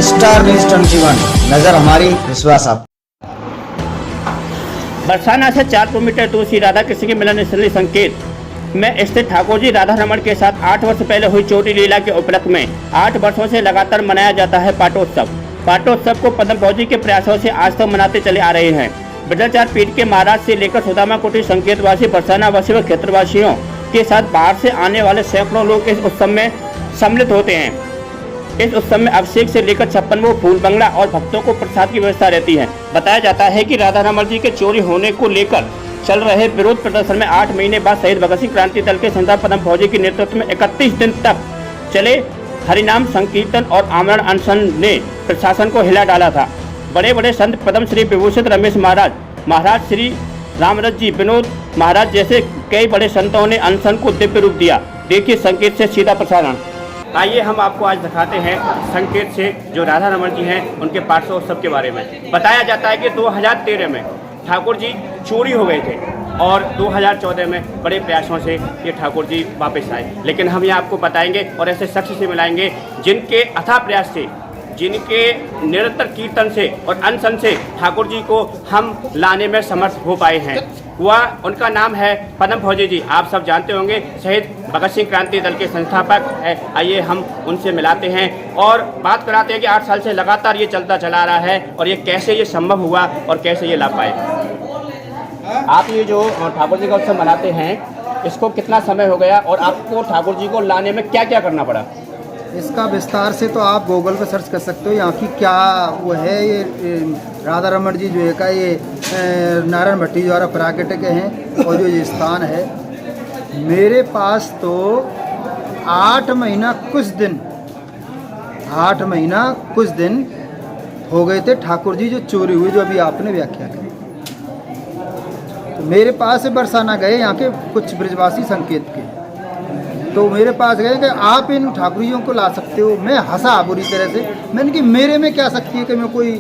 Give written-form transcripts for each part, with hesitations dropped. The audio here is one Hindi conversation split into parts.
स्टार न्यूज 21 नजर हमारी विश्वास आप। बरसाना से 4 किलोमीटर दूर श्री राधा कृष्ण के मिलन स्थली संकेत में स्थित ठाकुर जी राधा रमण के साथ 8 वर्ष पहले हुई चोरी लीला के उपलक्ष्य में 8 वर्षों से लगातार मनाया जाता है पाटोत्सव। पाटोत्सव को पद्म फौजी के प्रयासों से आज तक मनाते चले आ रहे हैं। बृहदाचार पीठ के महाराज से लेकर सुदामा कुटी संकेतवासी बरसानावासी व क्षेत्रवासियों के साथ बाहर से आने वाले सैकड़ों लोग इस उत्सव में सम्मिलित होते हैं। इस उत्सव में अभिषेक से लेकर 56 वो फूल बंगला और भक्तों को प्रसाद की व्यवस्था रहती है। बताया जाता है कि राधा रमण जी के चोरी होने को लेकर चल रहे विरोध प्रदर्शन में 8 महीने बाद शहीद भगत सिंह क्रांति दल के संस्थापक पद्म फौजी के नेतृत्व में 31 दिन तक चले हरिनाम संकीर्तन और आमरण अनशन ने प्रशासन को हिला डाला था। बड़े बड़े संत पद्म श्री विभूषित रमेश महाराज, महाराज श्री रामरथ जी, विनोद महाराज जैसे कई बड़े संतों ने अनशन को दिव्य रूप दिया। देखिए संकेत से सीधा प्रसारण। आइए हम आपको आज दिखाते हैं संकेत से जो राधा रमण जी हैं उनके पाटोत्सव के बारे में। बताया जाता है कि 2013 में ठाकुर जी चोरी हो गए थे और 2014 में बड़े प्रयासों से ये ठाकुर जी वापस आए। लेकिन हम ये आपको बताएंगे और ऐसे शख्स से मिलाएंगे जिनके अथाह प्रयास से, जिनके निरंतर कीर्तन से और अनशन से ठाकुर जी को हम लाने में समर्थ हो पाए हैं। उनका नाम है पद्म फौजी जी। आप सब जानते होंगे, शहीद भगत सिंह क्रांति दल के संस्थापक है। आइए हम उनसे मिलाते हैं और बात कराते हैं कि 8 साल से लगातार ये चलता चला रहा है और ये कैसे ये संभव हुआ और कैसे ये ला पाए। आप ये जो ठाकुर जी का उत्सव मनाते हैं, इसको कितना समय हो गया और आपको ठाकुर जी को लाने में क्या क्या करना पड़ा? इसका विस्तार से तो आप गूगल पर सर्च कर सकते हो। यहाँ की क्या वो है, ये राधा रमण जी जो है का ये नारायण भट्टी द्वारा प्राकृतिक हैं और जो ये स्थान है, मेरे पास तो 8 महीना कुछ दिन हो गए थे ठाकुर जी जो चोरी हुई, जो अभी आपने व्याख्या की। तो मेरे पास से बरसाना गए यहाँ के कुछ ब्रजवासी संकेत के, तो मेरे पास गए कि आप इन ठाकुरियों को ला सकते हो। मैं हंसा बुरी तरह से। मैंने कि मेरे में क्या शक्ति है कि मैं कोई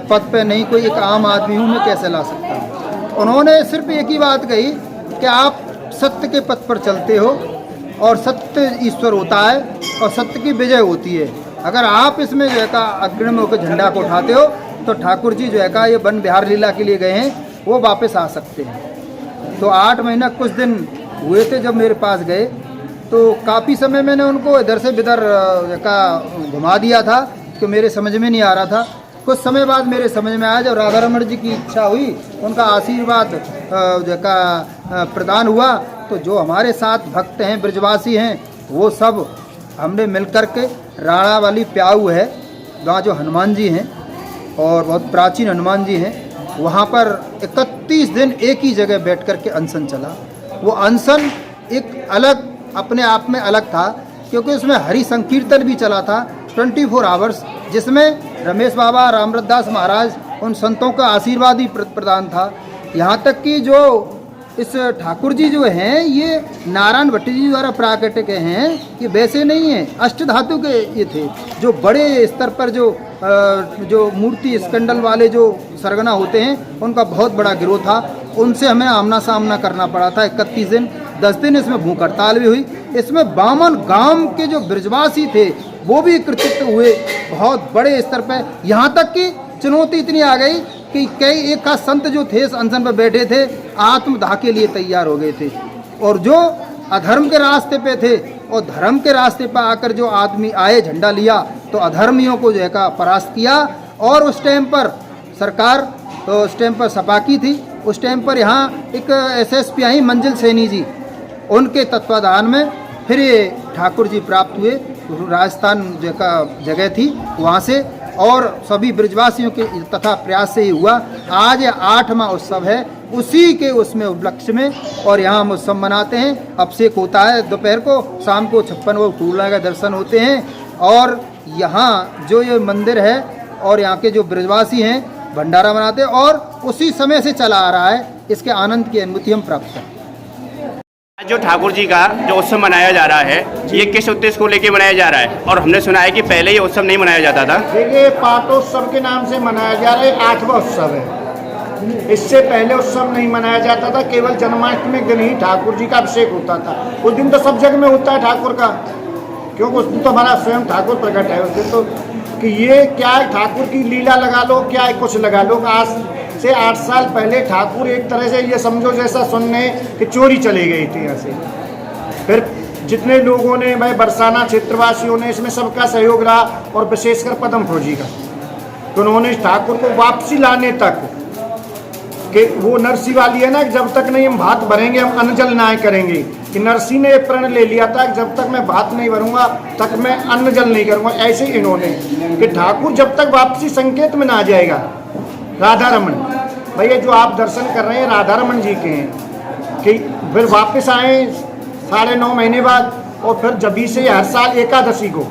पद पे नहीं, कोई एक आम आदमी हूँ, मैं कैसे ला सकता हूँ। उन्होंने सिर्फ एक ही बात कही कि आप सत्य के पथ पर चलते हो और सत्य ईश्वर होता है और सत्य की विजय होती है। अगर आप इसमें जो है का अग्रणी होकर झंडा को उठाते हो तो ठाकुर जी जो है का ये वन बिहार लीला के लिए गए हैं, वो वापस आ सकते हैं। तो 8 महीना कुछ दिन हुए थे जब मेरे पास गए, तो काफ़ी समय मैंने उनको इधर से इधर का घुमा दिया था कि मेरे समझ में नहीं आ रहा था। कुछ समय बाद मेरे समझ में आया, जब राधा रमण जी की इच्छा हुई, उनका आशीर्वाद का प्रदान हुआ, तो जो हमारे साथ भक्त हैं, ब्रजवासी हैं, वो सब हमने मिल कर के राणा वाली प्याऊ है, वहाँ जो हनुमान जी हैं और बहुत प्राचीन हनुमान जी हैं, वहाँ पर 31 दिन एक ही जगह बैठ कर के अनशन चला। वो अनशन एक अलग अपने आप में अलग था, क्योंकि उसमें हरि संकीर्तन भी चला था 24 आवर्स, जिसमें रमेश बाबा, रामरथ दास महाराज, उन संतों का आशीर्वाद ही प्रदान था। यहाँ तक कि जो इस ठाकुर जी जो हैं, ये नारायण भट्टी जी द्वारा प्राकृतिक हैं, ये वैसे नहीं हैं, अष्टधातु के ये थे। जो बड़े स्तर पर जो मूर्ति स्कंडल वाले जो सरगना होते हैं, उनका बहुत बड़ा गिरोह था। उनसे हमें आमना सामना करना पड़ा था 31 दिन। 10 दिन इसमें भूख हड़ताल भी हुई। इसमें बामन गांव के जो ब्रजवासी थे वो भी कृतित्व हुए बहुत बड़े स्तर पर। यहाँ तक कि चुनौती इतनी आ गई कि कई एक खास संत जो थे इस अनशन पर बैठे थे, आत्मदाह के लिए तैयार हो गए थे। और जो अधर्म के रास्ते पे थे और धर्म के रास्ते पर आकर जो आदमी आए, झंडा लिया, तो अधर्मियों को जो है का परास्त किया। और उस टाइम पर सरकार, तो उस टाइम पर सपा की थी, उस टाइम पर यहाँ एक SSP आई मंजिल सैनी जी, उनके तत्वाधान में फिर ये ठाकुर जी प्राप्त हुए। राजस्थान जगह थी वहाँ से, और सभी ब्रजवासियों के तथा प्रयास से ही हुआ। आज 8वां उत्सव है, उसी के उसमें उपलक्ष्य में, और यहाँ हम उत्सव मनाते हैं। अभिषेक होता है दोपहर को, शाम को 56 वो फूलों का दर्शन होते हैं। और यहाँ जो ये मंदिर है और यहाँ के जो ब्रजवासी हैं भंडारा मनाते हैं, और उसी समय से चला आ रहा है। इसके आनंद की अनुभूति हम प्राप्त करते हैं। जो ठाकुर जी का जो उत्सव मनाया जा रहा है, ये किस उद्देश्य को लेकर मनाया जा रहा है? और हमने सुना है कि पहले ये उत्सव नहीं मनाया जाता था। देखिए, पाटोत्सव के नाम से मनाया जा रहा है, 8वां उत्सव है। इससे पहले उत्सव नहीं मनाया जाता था, केवल जन्माष्टमी के दिन ही ठाकुर जी का अभिषेक होता था। उस दिन तो सब जगह में होता है ठाकुर का, क्योंकि उस दिन तो हमारा स्वयं ठाकुर प्रकट है। उस दिन तो कि ये क्या है, ठाकुर की लीला लगा लो, क्या है कुछ लगा लो। आज से 8 साल पहले ठाकुर एक तरह से ये समझो जैसा सुनने कि चोरी चली गई थी यहाँ से। फिर जितने लोगों ने, भाई बरसाना क्षेत्रवासियों ने, इसमें सबका सहयोग रहा और विशेषकर पदम फौजी का, तो उन्होंने ठाकुर को वापसी लाने तक कि वो नरसी वाली है ना, जब तक नहीं हम भात भरेंगे हम अन्न जल ना करेंगे, कि नरसी ने प्रण ले लिया था कि जब तक मैं भात नहीं भरूंगा तक मैं अन्न जल नहीं करूंगा। ऐसे ही इन्होंने कि ठाकुर जब तक वापसी संकेत में ना आ जाएगा। राधा रमन भैया जो आप दर्शन कर रहे हैं राधा रमन जी के हैं, कि फिर वापस आए 9.5 महीने बाद, और फिर जबी से हर साल एकादशी को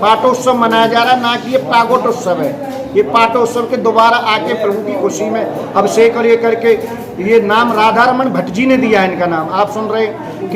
पाटोत्सव मनाया जा रहा है, ना कि ये पागोटोत्सव है। ये पाटोत्सव के दोबारा आके प्रभु की खुशी में अभिषेक और ये करके, ये नाम राधा रमन भट्ट जी ने दिया है इनका नाम। आप सुन रहे हैं कि